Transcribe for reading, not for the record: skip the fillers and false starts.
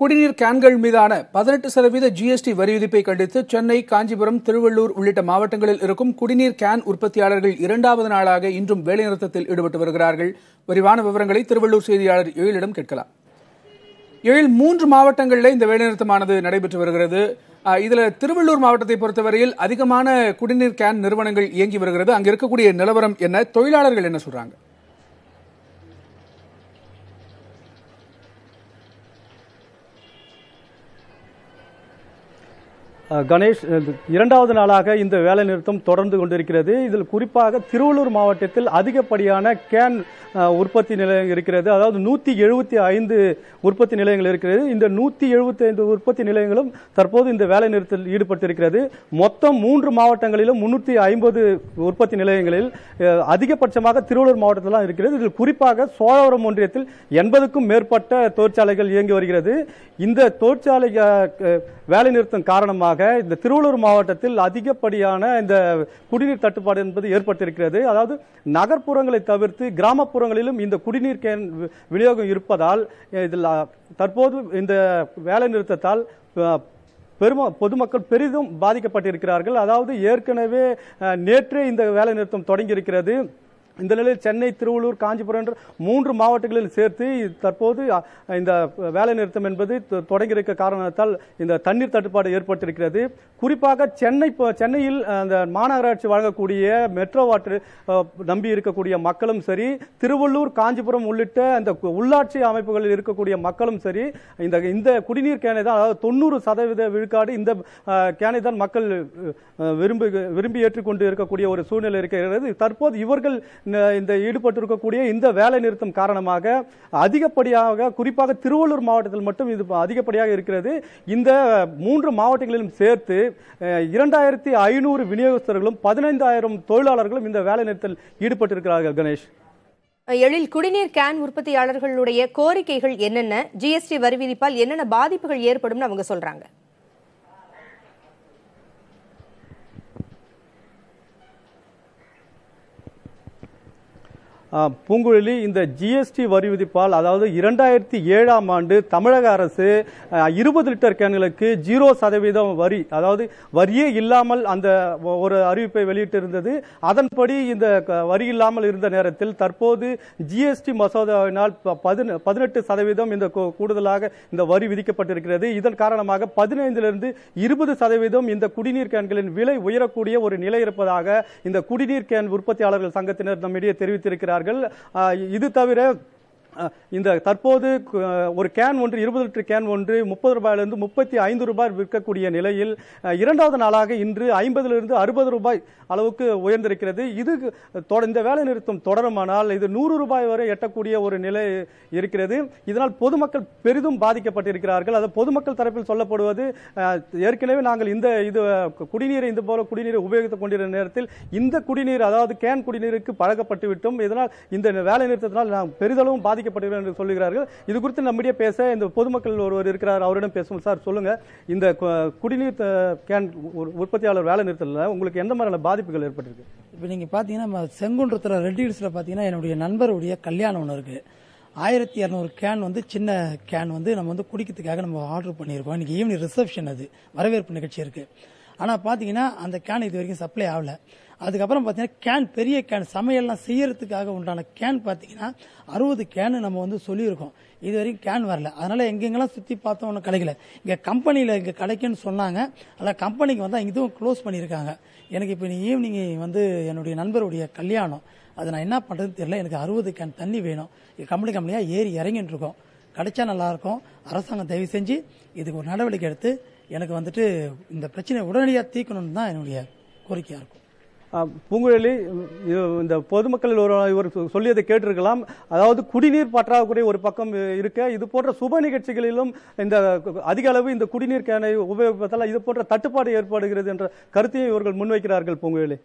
குடிநீர் கேன்கள் மீதான 18% ஜிஎஸ்டி வரி விதிப்பை கண்டித்து சென்னை, காஞ்சிபுரம், திருவள்ளூர் உள்ளிட்ட மாவட்டங்களில் இருக்கும் குடிநீர் கேன் உற்பத்தியாளர்கள் இரண்டாவது நாளாக இன்றும் வேலைநிறுத்தத்தில் ஈடுபட்டு வருகிறார்கள். விரிவான விவரங்களை திருவள்ளூர் செய்தியாளர் எழிலிடம் கேட்கலாம். எழில், 3 மாவட்டங்களில் இந்த வேலைநிறுத்தமானது நடைபெற்று வருகிறது. இதுல திருவள்ளூர் மாவட்டத்தை பொறுத்தவரையில் அதிகமான குடிநீர் கேன் நிறுவனங்கள் இயங்கி வருகிறது. அங்க இருக்கக்கூடிய நிலவரம் என்ன, தொழிலாளர்கள் என்ன சொல்றாங்க? கணேஷ், இரண்டாவது நாளாக இந்த வேலை நிறுத்தம் தொடர்ந்து கொண்டிருக்கிறது. இதில் குறிப்பாக திருவள்ளூர் மாவட்டத்தில் அதிகப்படியான கேன் உற்பத்தி நிலையம் இருக்கிறது. அதாவது 175 உற்பத்தி நிலையங்கள் இருக்கிறது. இந்த 175 உற்பத்தி நிலையங்களும் தற்போது இந்த வேலை நிறுத்தத்தில் ஈடுபட்டிருக்கிறது. மொத்தம் 3 மாவட்டங்களிலும் 350 உற்பத்தி நிலையங்களில் அதிகபட்சமாக திருவள்ளூர் மாவட்டத்தில் தான் இருக்கிறது. இதில் குறிப்பாக சோழவரம் ஒன்றியத்தில் 80க்கும் மேற்பட்ட தொழிற்சாலைகள் இயங்கி வருகிறது. இந்த தொழிற்சாலை வேலை நிறுத்தம் காரணமாக இந்த திருவள்ளூர் மாவட்டத்தில் அதிகப்படியான இந்த குடிநீர் தட்டுப்பாடு என்பது ஏற்பட்டிருக்கிறது. அதாவது நகர்ப்புறங்களை தவிர்த்து கிராமப்புறங்களிலும் இந்த குடிநீர் கேன் விநியோகம் இருப்பதால் இதில் தற்போது இந்த வேலை நிறுத்தத்தால் பொதுமக்கள் பெரிதும் பாதிக்கப்பட்டிருக்கிறார்கள். அதாவது ஏற்கனவே நேற்றே இந்த வேலை நிறுத்தம் தொடங்கி இருக்கிறது. இந்த நிலையில் சென்னை, திருவள்ளூர், காஞ்சிபுரம் என்ற 3 மாவட்டங்களில் சேர்த்து தற்போது இந்த வேலை நிறுத்தம் என்பது தொடங்கி இருக்க காரணத்தால் இந்த தண்ணீர் தட்டுப்பாடு ஏற்பட்டிருக்கிறது. குறிப்பாக சென்னையில் அந்த மாநகராட்சி வழங்கக்கூடிய மெட்ரோ வாட்டர் நம்பி இருக்கக்கூடிய மக்களும் சரி, திருவள்ளூர், காஞ்சிபுரம் உள்ளிட்ட இந்த உள்ளாட்சி அமைப்புகளில் இருக்கக்கூடிய மக்களும் சரி, இந்த குடிநீர் கேனை தான், அதாவது 90% விழுக்காடு இந்த கேனை தான் மக்கள் விரும்பி ஏற்றுக்கொண்டு இருக்கக்கூடிய ஒரு சூழ்நிலை இருக்கிறது. தற்போது இவர்கள் இந்த ஈடுபட்டிருக்கக்கூடிய இந்த வேலை நிறுத்தம் காரணமாக அதிகப்படியாக, குறிப்பாக திருவள்ளூர் மாவட்டத்தில் மட்டும் இது அதிகப்படியாக இருக்கிறது. இந்த 3 மாவட்டங்களிலும் சேர்த்து 2500 விநியோகஸ்தர்களும் 15000 தொழிலாளர்களும் இந்த வேலை நிறுத்தத்தில் ஈடுபட்டிருக்கிறார்கள். கணேஷ், எழில், குடிநீர் கேன் உற்பத்தியாளர்களுடைய கோரிக்கைகள் என்னென்ன? ஜிஎஸ்டி வரி விதிப்பால் என்னென்ன பாதிப்புகள் ஏற்படும் அவங்க சொல்றாங்க? பூங்குழலி, இந்த ஜிஎஸ்டி வரி விதிப்பால், அதாவது 2007ஆம் ஆண்டு தமிழக அரசு 20 லிட்டர் கேன்களுக்கு 0% வரி, அதாவது வரியே இல்லாமல் அந்த ஒரு அறிவிப்பை வெளியிட்டிருந்தது. அதன்படி இந்த வரி இல்லாமல் இருந்த நேரத்தில் தற்போது ஜிஎஸ்டி மசோதாவினால் 18% இந்த கூடுதலாக இந்த வரி விதிக்கப்பட்டிருக்கிறது. இதன் காரணமாக 15லிருந்து 20% இந்த குடிநீர் கேன்களின் விலை உயரக்கூடிய ஒரு நிலை இருப்பதாக இந்த குடிநீர் கேன் உற்பத்தியாளர்கள் சங்கத்தினர் நம்மிடையே தெரிவித்திருக்கிறார்கள். இது தவிர இந்த தற்போது ஒரு கேன் ஒன்று, 20 லிட்டர் கேன் ஒன்று 30 ரூபாயிலிருந்து 35 ரூபாய் விற்கக்கூடிய நிலையில் இரண்டாவது நாளாக இன்று 50லிருந்து 60 ரூபாய் அளவுக்கு உயர்ந்திருக்கிறது. இந்த வேலை நிறுத்தம் தொடருமானால் இது 100 ரூபாய் வரை எட்டக்கூடிய ஒரு நிலை இருக்கிறது. இதனால் பொதுமக்கள் பெரிதும் பாதிக்கப்பட்டிருக்கிறார்கள். அது பொதுமக்கள் தரப்பில் சொல்லப்படுவது, ஏற்கனவே நாங்கள் குடிநீரை இந்த போல குடிநீரை உபயோகித்துக் கொண்டிருந்த நேரத்தில் இந்த குடிநீர், அதாவது கேன் குடிநீருக்கு பழக்கப்பட்டு விட்டோம். இதனால் இந்த வேலை நிறுத்தத்தினால் நாம் பெரிதளவும் பாதிக்கப்பட்டிருக்கிறோம் என்று சொல்லுகிறார்கள். இது குறித்து நம்மிடையே பேச இந்த பொதுமக்கள் ஒருவர் இருக்கிறார், அவரிடம் பேசுவோம். சார், சொல்லுங்க, இந்த குடிநீர் கேன் உற்பத்தியாளர் வேலை நிறுத்தத்தில் உங்களுக்கு எந்த மாதிரியான பாதிப்புகள் ஏற்பட்டிருக்கு? இப்போ நீங்க பாத்தீங்கன்னா செங்குன்றத்துல ரெட் ஹில்ஸ்ல பாத்தீங்கன்னா என்னுடைய நண்பருடைய கல்யாணம் ஒன்று இருக்கு. 1200 கேன் சின்ன கேன் நம்ம குடிக்கிறதுக்காக நம்ம ஆர்டர் பண்ணியிருக்கோம். இன்னைக்கு ஈவினிங் ரிசப்ஷன், அது வரவேற்பு நிகழ்ச்சி இருக்கு. ஆனா பாத்தீங்கன்னா அந்த கேன் இது வரைக்கும் சப்ளை ஆகல. அதுக்கப்புறம் பாத்தீங்கன்னா கேன், பெரிய கேன் சமையல்லாம் செய்யறதுக்காக உண்டான கேன் பாத்தீங்கன்னா 60 கேன் நம்ம சொல்லியிருக்கோம். இது வரைக்கும் கேன் வரல. அதனால எங்கெங்கெல்லாம் சுத்தி பார்த்தோம், ஒன்றும் கிடைக்கல. இங்க கம்பெனியில இங்க கிடைக்குன்னு சொன்னாங்க. அதில் கம்பெனிக்கு இதுவும் க்ளோஸ் பண்ணியிருக்காங்க. எனக்கு இப்போ ஈவினிங் என்னுடைய நண்பருடைய கல்யாணம், அது நான் என்ன பண்றதுன்னு தெரியல. எனக்கு 60 கேன் தண்ணி வேணும். கம்பெனியா ஏறி இறங்கிட்டு இருக்கோம். கிடைச்சா நல்லா இருக்கும். அரசாங்கம் தயவு செஞ்சு இதுக்கு ஒரு நடவடிக்கை எடுத்து எனக்கு இந்த பிரச்சனை உடனடியாக தீர்க்கணும்னு தான் என்னுடைய கோரிக்கையா இருக்கும். பூங்குழலி, இந்த பொதுமக்கள் இவர் சொல்லியதை கேட்டிருக்கலாம். அதாவது குடிநீர் பற்றாக்குறை ஒரு பக்கம் இருக்க, இது போன்ற சுப நிகழ்ச்சிகளிலும் இந்த அதிக அளவு இந்த குடிநீர் கேனை உபயோகிப்பதால் இது போன்ற தட்டுப்பாடு ஏற்படுகிறது என்ற கருத்தையும் இவர்கள் முன்வைக்கிறார்கள். பூங்குழலி.